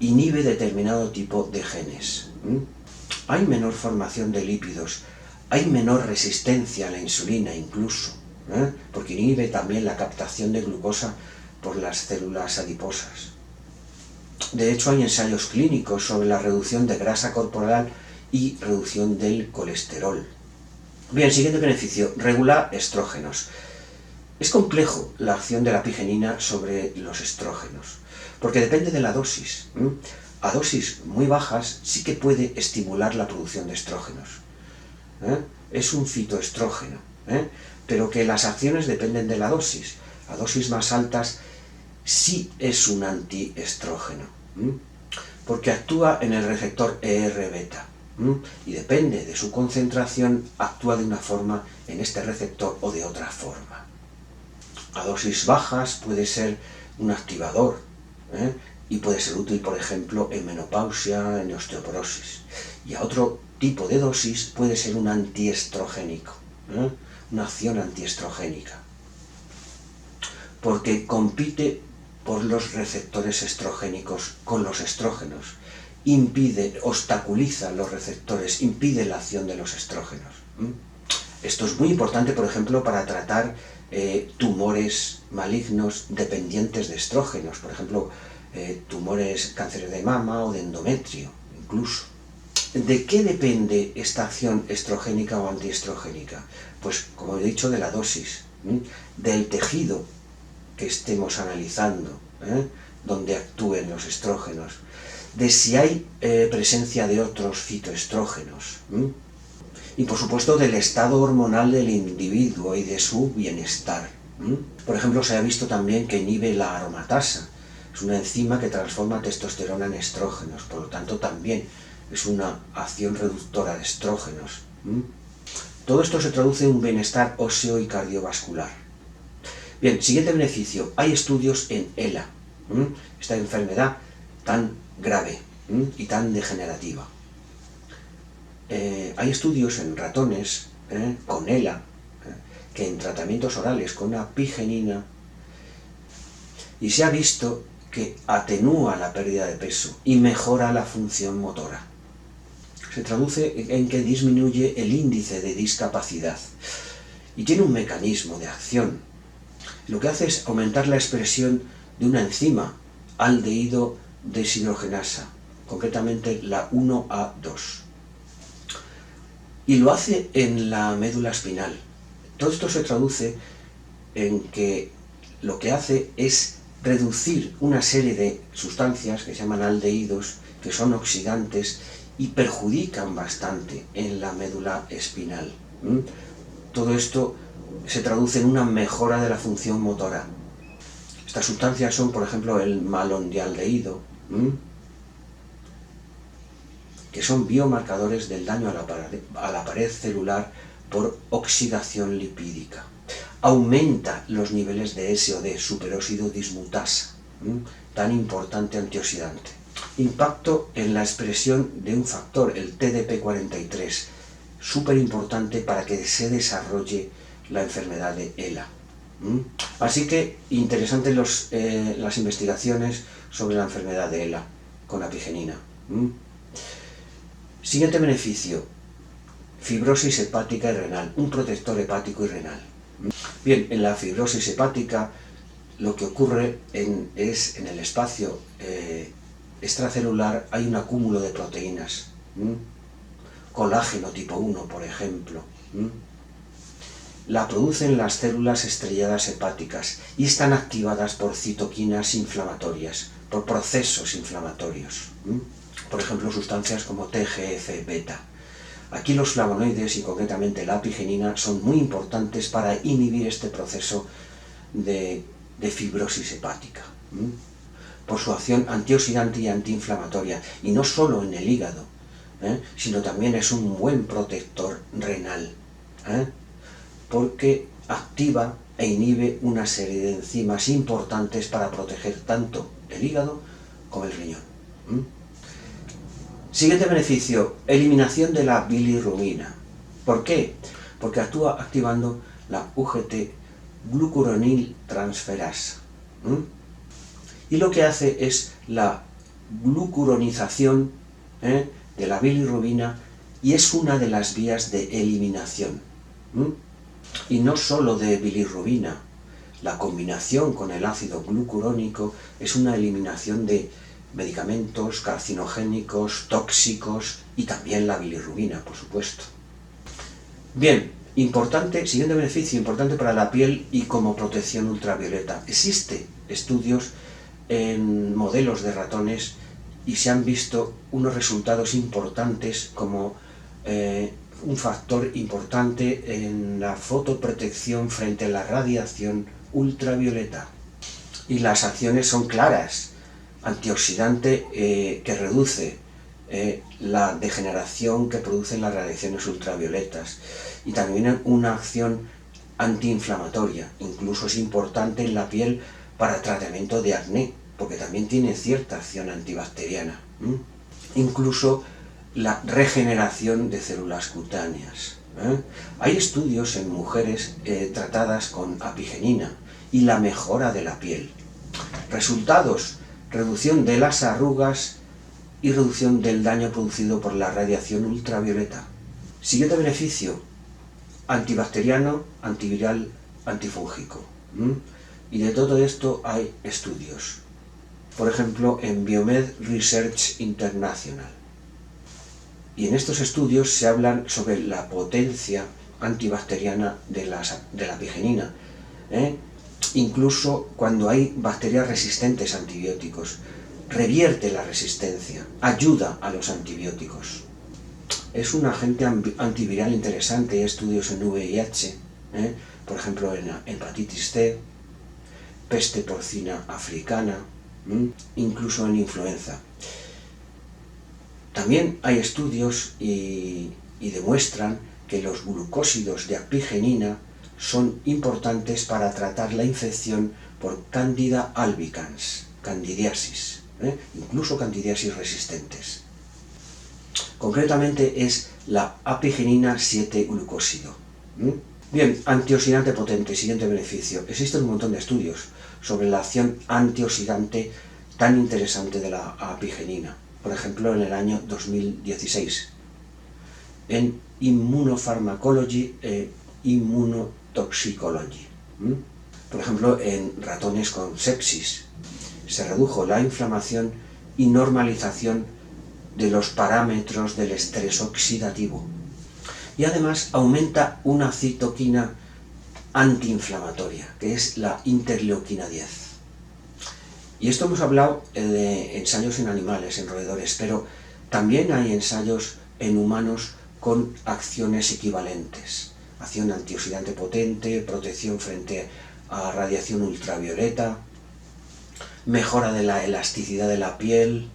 [SPEAKER 1] inhibe determinado tipo de genes. Hay menor formación de lípidos, hay menor resistencia a la insulina incluso, porque inhibe también la captación de glucosa por las células adiposas. De hecho, hay ensayos clínicos sobre la reducción de grasa corporal y reducción del colesterol. Bien, siguiente beneficio, regula estrógenos. Es complejo la acción de la apigenina sobre los estrógenos, porque depende de la dosis. A dosis muy bajas sí que puede estimular la producción de estrógenos. Es un fitoestrógeno, pero que las acciones dependen de la dosis. A dosis más altas sí es un antiestrógeno, porque actúa en el receptor ER-beta, y depende de su concentración, actúa de una forma en este receptor o de otra forma. A dosis bajas puede ser un activador, y puede ser útil, por ejemplo, en menopausia, en osteoporosis. Y a otro tipo de dosis puede ser un antiestrogénico, una acción antiestrogénica, porque compite por los receptores estrogénicos con los estrógenos, obstaculiza los receptores, impide la acción de los estrógenos. Esto es muy importante, por ejemplo, para tratar tumores malignos dependientes de estrógenos, por ejemplo, tumores, cánceres de mama o de endometrio, incluso. ¿De qué depende esta acción estrogénica o antiestrogénica? Pues, como he dicho, de la dosis, del tejido que estemos analizando, donde actúen los estrógenos, de si hay presencia de otros fitoestrógenos, y por supuesto del estado hormonal del individuo y de su bienestar. Por ejemplo, se ha visto también que inhibe la aromatasa, es una enzima que transforma testosterona en estrógenos, por lo tanto también es una acción reductora de estrógenos. Todo esto se traduce en un bienestar óseo y cardiovascular. Bien, siguiente beneficio, hay estudios en ELA, esta enfermedad tan grave y tan degenerativa. Hay estudios en ratones con ELA, que en tratamientos orales con apigenina, y se ha visto que atenúa la pérdida de peso y mejora la función motora. Se traduce en que disminuye el índice de discapacidad y tiene un mecanismo de acción. Lo que hace es aumentar la expresión de una enzima, aldehído deshidrogenasa, concretamente la 1A2. Y lo hace en la médula espinal. Todo esto se traduce en que lo que hace es reducir una serie de sustancias que se llaman aldehídos, que son oxidantes y perjudican bastante en la médula espinal. Todo esto se traduce en una mejora de la función motora. Estas sustancias son, por ejemplo, el malondialdehído, que son biomarcadores del daño a la pared celular por oxidación lipídica. Aumenta los niveles de SOD, superóxido dismutasa, tan importante antioxidante. Impacto en la expresión de un factor, el TDP43, súper importante para que se desarrolle la enfermedad de ELA. Así que interesantes las investigaciones sobre la enfermedad de ELA con apigenina. Siguiente beneficio, fibrosis hepática y renal, un protector hepático y renal. Bien, en la fibrosis hepática lo que ocurre es en el espacio extracelular hay un acúmulo de proteínas, colágeno tipo 1, por ejemplo. La producen las células estrelladas hepáticas y están activadas por citoquinas inflamatorias, por procesos inflamatorios. Por ejemplo, sustancias como TGF-beta. Aquí los flavonoides y concretamente la apigenina son muy importantes para inhibir este proceso de fibrosis hepática, por su acción antioxidante y antiinflamatoria, y no solo en el hígado, sino también es un buen protector renal, porque activa e inhibe una serie de enzimas importantes para proteger tanto el hígado como el riñón. Siguiente beneficio, eliminación de la bilirrubina. ¿Por qué? Porque actúa activando la UGT-glucuroniltransferasa. Y lo que hace es la glucuronización de la bilirrubina, y es una de las vías de eliminación. Y no solo de bilirrubina, la combinación con el ácido glucurónico es una eliminación de medicamentos carcinogénicos, tóxicos y también la bilirrubina, por supuesto. Bien, siguiente beneficio importante para la piel y como protección ultravioleta. Existen estudios en modelos de ratones y se han visto unos resultados importantes como un factor importante en la fotoprotección frente a la radiación ultravioleta. Y las acciones son claras: antioxidante que reduce la degeneración que producen las radiaciones ultravioletas, y también una acción antiinflamatoria. Incluso es importante en la piel para tratamiento de acné, porque también tiene cierta acción antibacteriana. Incluso la regeneración de células cutáneas. Hay estudios en mujeres tratadas con apigenina y la mejora de la piel. Resultados: reducción de las arrugas y reducción del daño producido por la radiación ultravioleta. Siguiente beneficio: antibacteriano, antiviral, antifúngico. Y de todo esto hay estudios. Por ejemplo, en Biomed Research International. Y en estos estudios se hablan sobre la potencia antibacteriana de la apigenina. Incluso cuando hay bacterias resistentes a antibióticos, revierte la resistencia, ayuda a los antibióticos. Es un agente antiviral interesante. Hay estudios en VIH, por ejemplo en hepatitis C, peste porcina africana, incluso en influenza. También hay estudios y demuestran que los glucósidos de apigenina son importantes para tratar la infección por Candida albicans, candidiasis, incluso candidiasis resistentes. Concretamente es la apigenina 7-glucósido. Bien, antioxidante potente, siguiente beneficio. Existen un montón de estudios sobre la acción antioxidante tan interesante de la apigenina. Por ejemplo, en el año 2016, en Immunopharmacology e Immunotoxicology. Por ejemplo, en ratones con sepsis se redujo la inflamación y normalización de los parámetros del estrés oxidativo. Y además aumenta una citoquina antiinflamatoria, que es la interleuquina 10. Y esto hemos hablado de ensayos en animales, en roedores, pero también hay ensayos en humanos con acciones equivalentes. Acción antioxidante potente, protección frente a radiación ultravioleta, mejora de la elasticidad de la piel,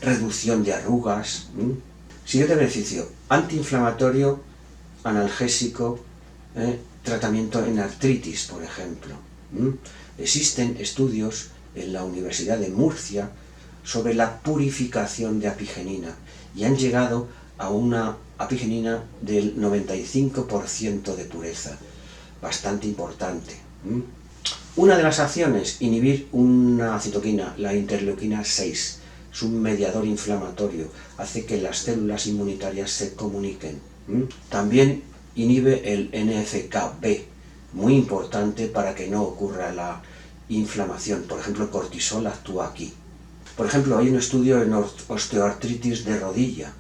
[SPEAKER 1] reducción de arrugas. Siguiente beneficio: antiinflamatorio, analgésico, tratamiento en artritis, por ejemplo. Existen estudios en la Universidad de Murcia sobre la purificación de apigenina y han llegado a una apigenina del 95% de pureza, bastante importante. Una de las acciones: inhibir una citoquina, la interleuquina 6, es un mediador inflamatorio, hace que las células inmunitarias se comuniquen. También inhibe el NF-κB, muy importante para que no ocurra la inflamación. Por ejemplo, el cortisol actúa aquí. Por ejemplo, hay un estudio en osteoartritis de rodilla.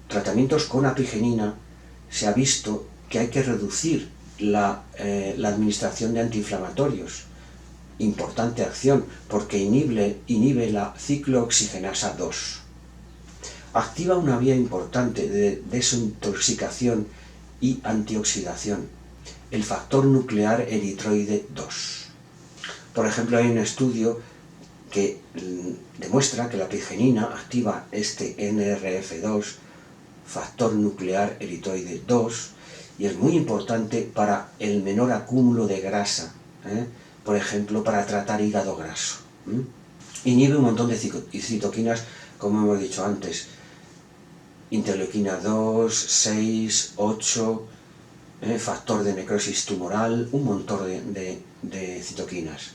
[SPEAKER 1] Tratamientos con apigenina se ha visto que hay que reducir la administración de antiinflamatorios. Importante acción, porque inhibe la ciclooxigenasa 2. Activa una vía importante de desintoxicación y antioxidación, el factor nuclear eritroide 2. Por ejemplo, hay un estudio que demuestra que la apigenina activa este NRF2, factor nuclear eritroide 2, y es muy importante para el menor acúmulo de grasa, por ejemplo, para tratar hígado graso. Inhibe un montón de citoquinas, como hemos dicho antes: interleuquina 2, 6, 8, factor de necrosis tumoral, un montón de citoquinas.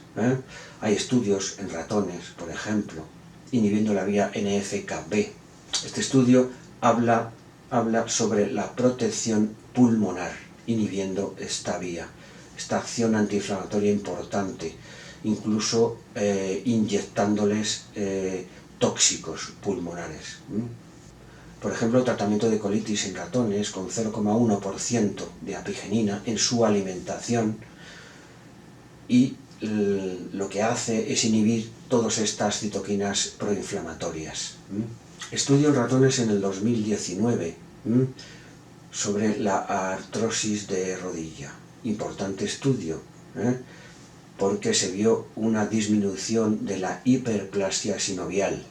[SPEAKER 1] Hay estudios en ratones, por ejemplo, inhibiendo la vía NF-κB. Este estudio habla sobre la protección pulmonar, inhibiendo esta vía, esta acción antiinflamatoria importante, incluso inyectándoles tóxicos pulmonares. Por ejemplo, tratamiento de colitis en ratones con 0,1% de apigenina en su alimentación, y lo que hace es inhibir todas estas citoquinas proinflamatorias. Estudio en ratones en el 2019 sobre la artrosis de rodilla. Importante estudio, porque se vio una disminución de la hiperplasia sinovial,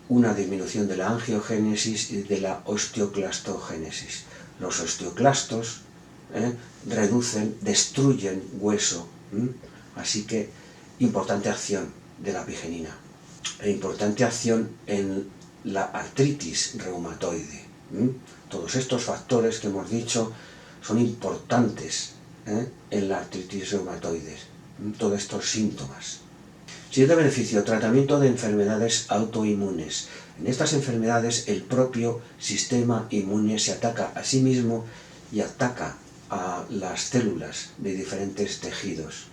[SPEAKER 1] una disminución de la angiogénesis y de la osteoclastogénesis. Los osteoclastos destruyen hueso, así que importante acción de la apigenina, e importante acción en la artritis reumatoide. Todos estos factores que hemos dicho son importantes en la artritis reumatoide, todos estos síntomas. Siguiente beneficio, tratamiento de enfermedades autoinmunes. En estas enfermedades el propio sistema inmune se ataca a sí mismo y ataca a las células de diferentes tejidos.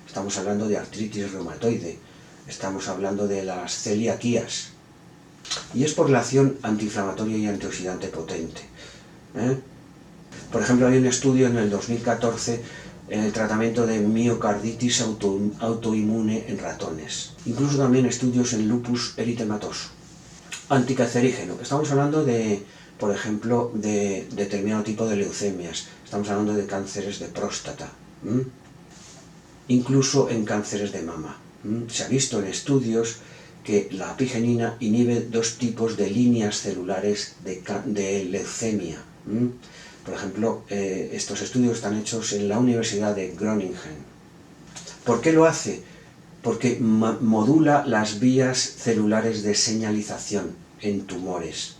[SPEAKER 1] Estamos hablando de artritis reumatoide, estamos hablando de las celiaquías, y es por la acción antiinflamatoria y antioxidante potente. Por ejemplo, hay un estudio en el 2014 en el tratamiento de miocarditis autoinmune en ratones. Incluso también estudios en lupus eritematoso. Anticancerígeno. Estamos hablando de, por ejemplo, de determinado tipo de leucemias. Estamos hablando de cánceres de próstata. Incluso en cánceres de mama. Se ha visto en estudios que la apigenina inhibe dos tipos de líneas celulares de leucemia. Por ejemplo, estos estudios están hechos en la Universidad de Groningen. ¿Por qué lo hace? Porque modula las vías celulares de señalización en tumores.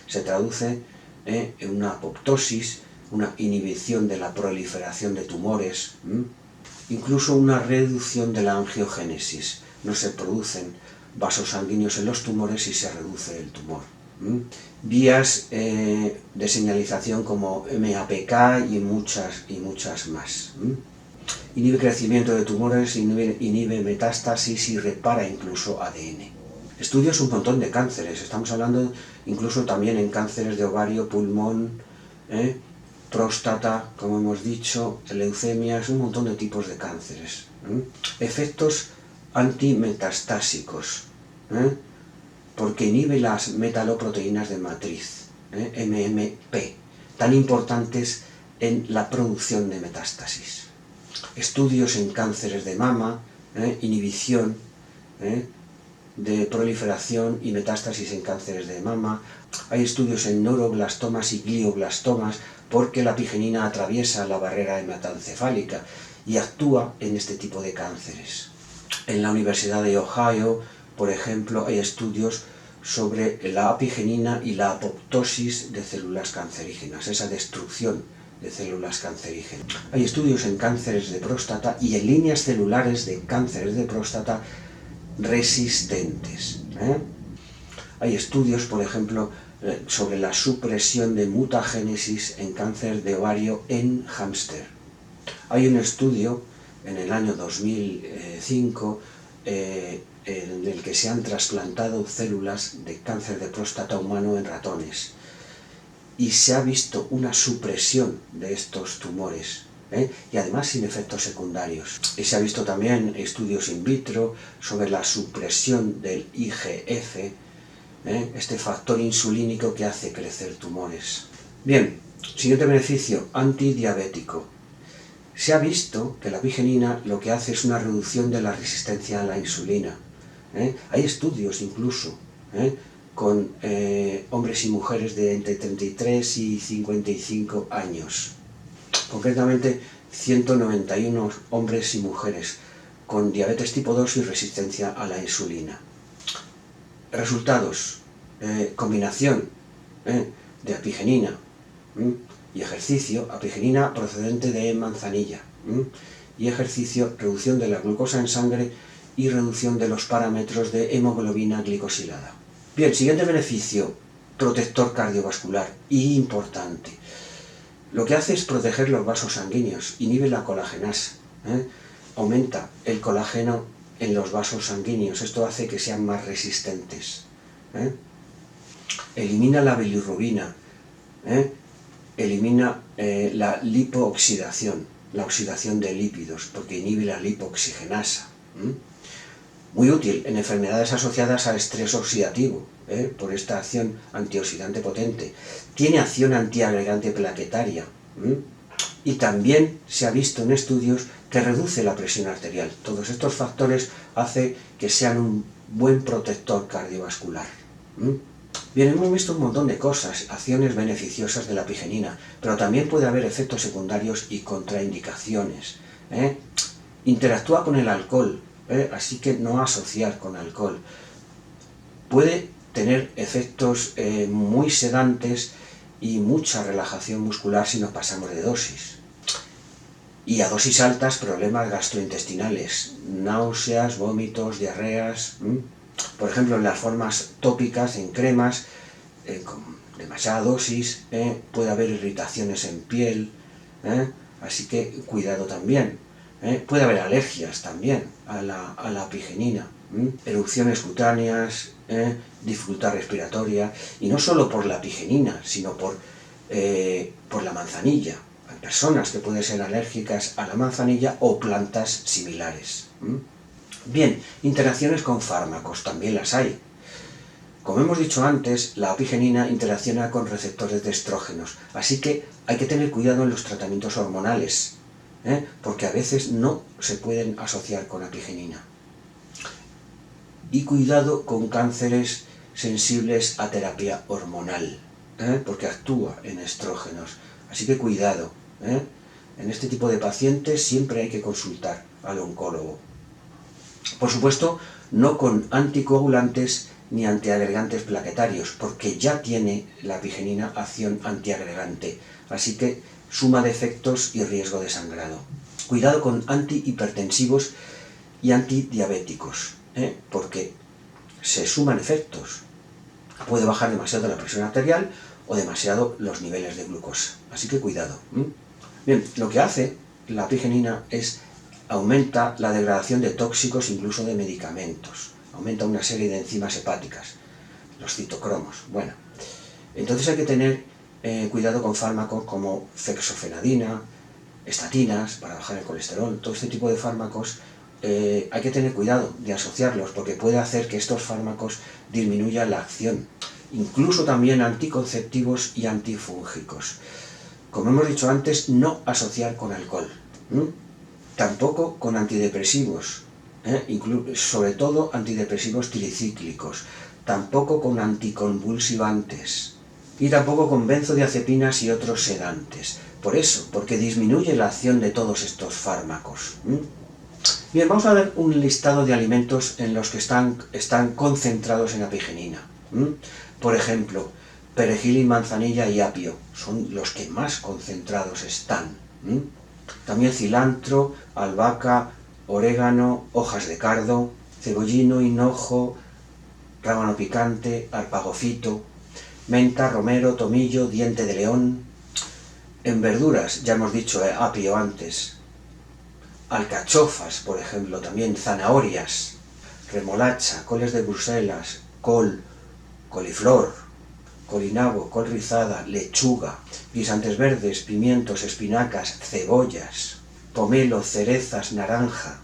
[SPEAKER 1] Se traduce en una apoptosis, una inhibición de la proliferación de tumores, incluso una reducción de la angiogénesis. No se producen vasos sanguíneos en los tumores y se reduce el tumor. Vías de señalización como MAPK y muchas más. Inhibe crecimiento de tumores, inhibe metástasis y repara incluso ADN. Estudios un montón de cánceres, estamos hablando incluso también en cánceres de ovario, pulmón, próstata, como hemos dicho, leucemias, un montón de tipos de cánceres. Efectos antimetastásicos, porque inhibe las metaloproteínas de matriz, MMP, tan importantes en la producción de metástasis. Estudios en cánceres de mama, inhibición de proliferación y metástasis en cánceres de mama. Hay estudios en neuroblastomas y glioblastomas porque la apigenina atraviesa la barrera hematoencefálica y actúa en este tipo de cánceres. En la Universidad de Ohio, por ejemplo, hay estudios sobre la apigenina y la apoptosis de células cancerígenas, esa destrucción de células cancerígenas. Hay estudios en cánceres de próstata y en líneas celulares de cánceres de próstata resistentes. Hay estudios, por ejemplo, sobre la supresión de mutagénesis en cáncer de ovario en hámster. Hay un estudio en el año 2005 en el que se han trasplantado células de cáncer de próstata humano en ratones y se ha visto una supresión de estos tumores, y además sin efectos secundarios. Y se ha visto también estudios in vitro sobre la supresión del IGF, este factor insulínico que hace crecer tumores. Bien, siguiente beneficio, antidiabético. Se ha visto que la apigenina lo que hace es una reducción de la resistencia a la insulina. Hay estudios incluso con hombres y mujeres de entre 33 y 55 años. Concretamente 191 hombres y mujeres con diabetes tipo 2 y resistencia a la insulina. Resultados, combinación de apigenina y ejercicio, apigenina procedente de manzanilla, y ejercicio, reducción de la glucosa en sangre y reducción de los parámetros de hemoglobina glicosilada. Bien, siguiente beneficio, protector cardiovascular, y importante. Lo que hace es proteger los vasos sanguíneos, inhibe la colagenasa, aumenta el colágeno en los vasos sanguíneos. Esto hace que sean más resistentes. Elimina la bilirrubina, elimina la lipooxidación, la oxidación de lípidos, porque inhibe la lipoxigenasa. Muy útil en enfermedades asociadas al estrés oxidativo, por esta acción antioxidante potente. Tiene acción antiagregante plaquetaria, y también se ha visto en estudios que reduce la presión arterial. Todos estos factores hacen que sean un buen protector cardiovascular. Bien, hemos visto un montón de cosas, acciones beneficiosas de la apigenina, pero también puede haber efectos secundarios y contraindicaciones. Interactúa con el alcohol, así que no asociar con alcohol. Puede tener efectos muy sedantes y mucha relajación muscular si nos pasamos de dosis. Y a dosis altas, problemas gastrointestinales, náuseas, vómitos, diarreas. Por ejemplo, en las formas tópicas, en cremas, con demasiada dosis, puede haber irritaciones en piel, así que cuidado también. Puede haber alergias también a la apigenina, erupciones cutáneas, dificultad respiratoria, y no solo por la apigenina, sino por la manzanilla. Hay personas que pueden ser alérgicas a la manzanilla o plantas similares. Bien, interacciones con fármacos, también las hay. Como hemos dicho antes, la apigenina interacciona con receptores de estrógenos, así que hay que tener cuidado en los tratamientos hormonales, porque a veces no se pueden asociar con apigenina. Y cuidado con cánceres sensibles a terapia hormonal, porque actúa en estrógenos, así que cuidado. En este tipo de pacientes siempre hay que consultar al oncólogo. Por supuesto, no con anticoagulantes ni antiagregantes plaquetarios, porque ya tiene la apigenina acción antiagregante, así que suma de efectos y riesgo de sangrado. Cuidado con antihipertensivos y antidiabéticos, porque se suman efectos. Puede bajar demasiado la presión arterial o demasiado los niveles de glucosa, así que cuidado. Bien, lo que hace la apigenina es aumenta la degradación de tóxicos, incluso de medicamentos. Aumenta una serie de enzimas hepáticas, los citocromos. Bueno, entonces hay que tener cuidado con fármacos como fexofenadina, estatinas para bajar el colesterol. Todo este tipo de fármacos hay que tener cuidado de asociarlos, porque puede hacer que estos fármacos disminuyan la acción. Incluso también anticonceptivos y antifúngicos. Como hemos dicho antes, no asociar con alcohol. Tampoco con antidepresivos, sobre todo antidepresivos tricíclicos. Tampoco con anticonvulsivantes. Y tampoco con benzodiazepinas y otros sedantes. Por eso, porque disminuye la acción de todos estos fármacos. Bien, vamos a ver un listado de alimentos en los que están concentrados en apigenina. Por ejemplo, perejil y manzanilla y apio son los que más concentrados están. También cilantro, albahaca, orégano, hojas de cardo, cebollino, hinojo, rábano picante, alpagofito, menta, romero, tomillo, diente de león. En verduras, ya hemos dicho apio antes, alcachofas, por ejemplo, también zanahorias, remolacha, coles de Bruselas, col, coliflor, colinabo, col rizada, lechuga, guisantes verdes, pimientos, espinacas, cebollas, pomelo, cerezas, naranja.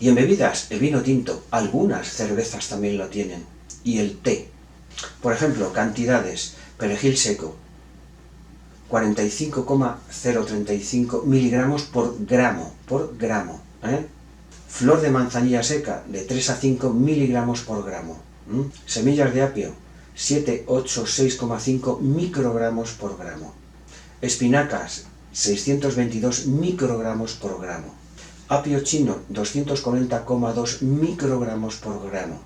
[SPEAKER 1] Y en bebidas, el vino tinto, algunas cervezas también lo tienen, y el té. Por ejemplo, cantidades: perejil seco, 45,035 miligramos por gramo, Flor de manzanilla seca, de 3 a 5 miligramos por gramo. Semillas de apio, 7, 8, 6,5 microgramos por gramo. Espinacas, 622 microgramos por gramo. Apio chino, 240,2 microgramos por gramo.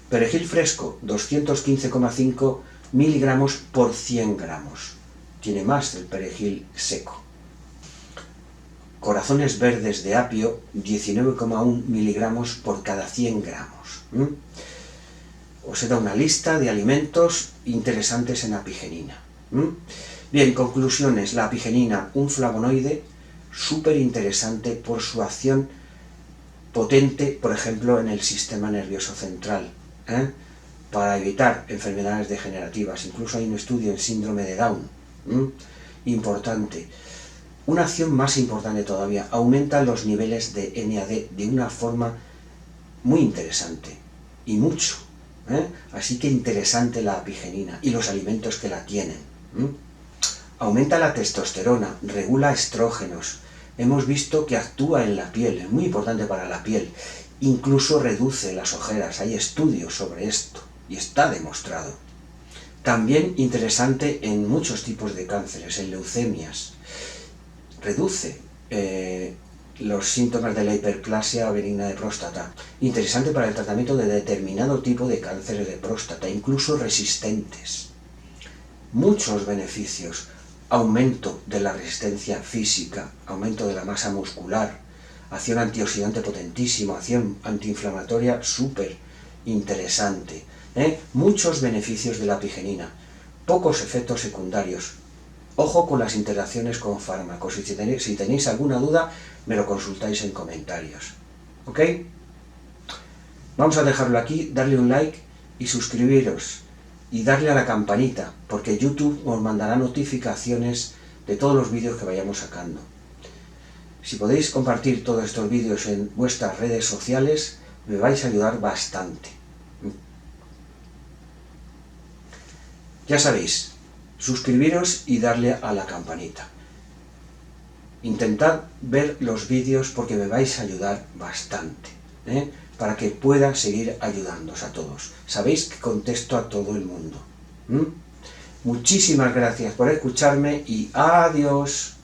[SPEAKER 1] Perejil fresco, 215,5 miligramos por 100 gramos. Tiene más el perejil seco. Corazones verdes de apio, 19,1 miligramos por cada 100 gramos. Os he dado una lista de alimentos interesantes en apigenina. Bien, conclusiones. La apigenina, un flavonoide súper interesante por su acción potente, por ejemplo, en el sistema nervioso central, para evitar enfermedades degenerativas. Incluso hay un estudio en síndrome de Down, importante. Una acción más importante todavía, aumenta los niveles de NAD de una forma muy interesante, y mucho. Así que interesante la apigenina y los alimentos que la tienen. Aumenta la testosterona, regula estrógenos. Hemos visto que actúa en la piel, es muy importante para la piel. Incluso reduce las ojeras, hay estudios sobre esto y está demostrado. También interesante en muchos tipos de cánceres, en leucemias. Reduce los síntomas de la hiperplasia benigna de próstata. Interesante para el tratamiento de determinado tipo de cánceres de próstata, incluso resistentes. Muchos beneficios. Aumento de la resistencia física, aumento de la masa muscular, acción antioxidante potentísima, acción antiinflamatoria súper interesante. Muchos beneficios de la apigenina, pocos efectos secundarios. Ojo con las interacciones con fármacos. Si tenéis alguna duda, me lo consultáis en comentarios. ¿Ok? Vamos a dejarlo aquí, darle un like y suscribiros. Y darle a la campanita, porque YouTube os mandará notificaciones de todos los vídeos que vayamos sacando. Si podéis compartir todos estos vídeos en vuestras redes sociales, me vais a ayudar bastante. Ya sabéis, suscribiros y darle a la campanita. Intentad ver los vídeos porque me vais a ayudar bastante, para que pueda seguir ayudándoos a todos. Sabéis que contesto a todo el mundo. Muchísimas gracias por escucharme y adiós.